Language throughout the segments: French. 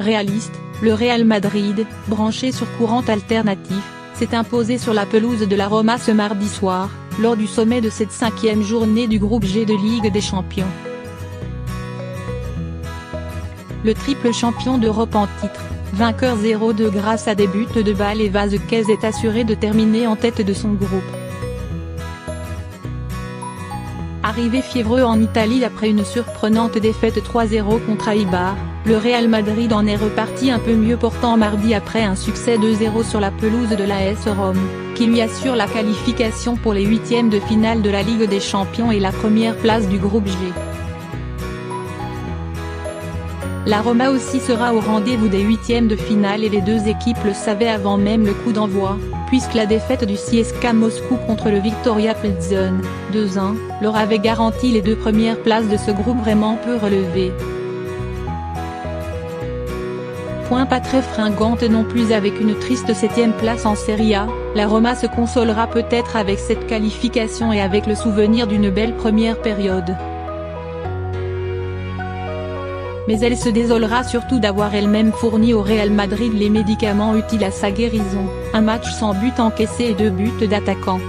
réaliste, le Real Madrid, branché sur courant alternatif, s'est imposé sur la pelouse de la Roma ce mardi soir, lors du sommet de cette 5e journée du groupe G de Ligue des Champions. Le triple champion d'Europe en titre, vainqueur 0-2 grâce à des buts de Bale et Vázquez, est assuré de terminer en tête de son groupe. Arrivé fiévreux en Italie après une surprenante défaite 3-0 contre Eibar, le Real Madrid en est reparti un peu mieux portant mardi après un succès 2-0 sur la pelouse de l'AS Rome, qui lui assure la qualification pour les huitièmes de finale de la Ligue des Champions et la première place du groupe G. La Roma aussi sera au rendez-vous des huitièmes de finale et les deux équipes le savaient avant même le coup d'envoi, puisque la défaite du CSKA Moscou contre le Viktoria Plzeň, 2-1, leur avait garanti les deux premières places de ce groupe vraiment peu relevé. Point pas très fringante non plus avec une triste 7e place en Serie A, la Roma se consolera peut-être avec cette qualification et avec le souvenir d'une belle première période. Mais elle se désolera surtout d'avoir elle-même fourni au Real Madrid les médicaments utiles à sa guérison, un match sans but encaissé et 2 buts d'attaquant.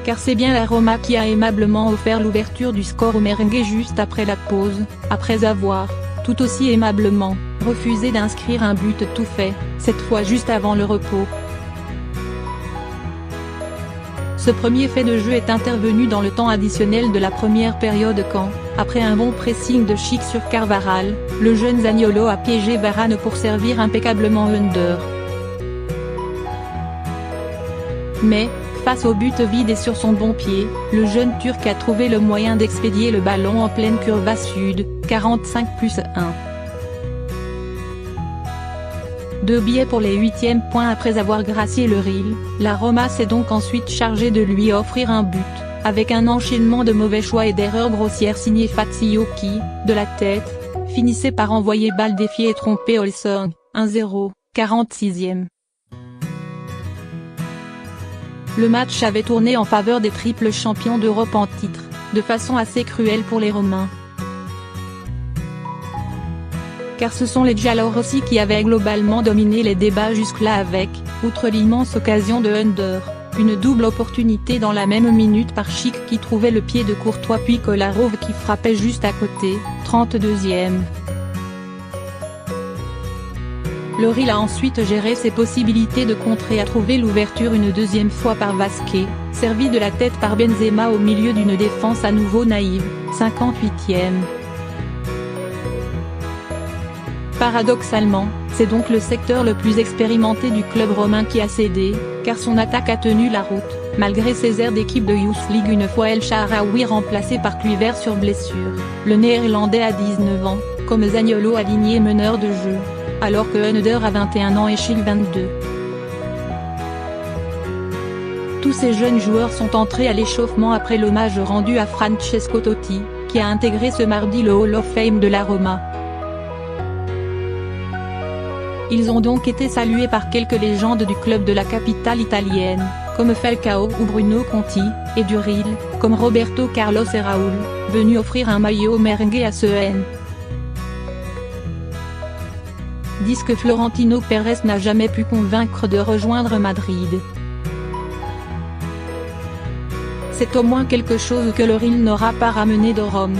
Car c'est bien la Roma qui a aimablement offert l'ouverture du score au merengue juste après la pause, après avoir, tout aussi aimablement, refusé d'inscrire un but tout fait, cette fois juste avant le repos. Ce premier fait de jeu est intervenu dans le temps additionnel de la première période quand, après un bon pressing de Schick sur Carvajal, le jeune Zaniolo a piégé Varane pour servir impeccablement Under. Mais, face au but vide et sur son bon pied, le jeune Turc a trouvé le moyen d'expédier le ballon en pleine curva sud, 45+1. 2 billets pour les 8e points après avoir gracié le Real, la Roma s'est donc ensuite chargée de lui offrir un but, avec un enchaînement de mauvais choix et d'erreurs grossières signé Fazio qui, de la tête, finissait par envoyer balle défiée et tromper Olsson, 1-0, 46e. Le match avait tourné en faveur des triples champions d'Europe en titre, de façon assez cruelle pour les Romains. Car ce sont les Giallorossi qui avaient globalement dominé les débats jusque-là avec, outre l'immense occasion de Under, une double opportunité dans la même minute par Schick qui trouvait le pied de Courtois puis Kolarov qui frappait juste à côté, 32e. Le Real a ensuite géré ses possibilités de contrer et a trouvé l'ouverture une deuxième fois par Vázquez, servi de la tête par Benzema au milieu d'une défense à nouveau naïve, 58e. Paradoxalement, c'est donc le secteur le plus expérimenté du club romain qui a cédé, car son attaque a tenu la route, malgré ses airs d'équipe de Youth League une fois El Shaarawy remplacé par Kluivert sur blessure. Le néerlandais a 19 ans, comme Zaniolo aligné meneur de jeu, alors que Under a 21 ans et Schick 22. Tous ces jeunes joueurs sont entrés à l'échauffement après l'hommage rendu à Francesco Totti, qui a intégré ce mardi le Hall of Fame de la Roma. Ils ont donc été salués par quelques légendes du club de la capitale italienne, comme Falcao ou Bruno Conti, et du Real, comme Roberto Carlos et Raúl, venus offrir un maillot merengue à ce N. Disque Florentino Pérez n'a jamais pu convaincre de rejoindre Madrid. C'est au moins quelque chose que le Real n'aura pas ramené de Rome.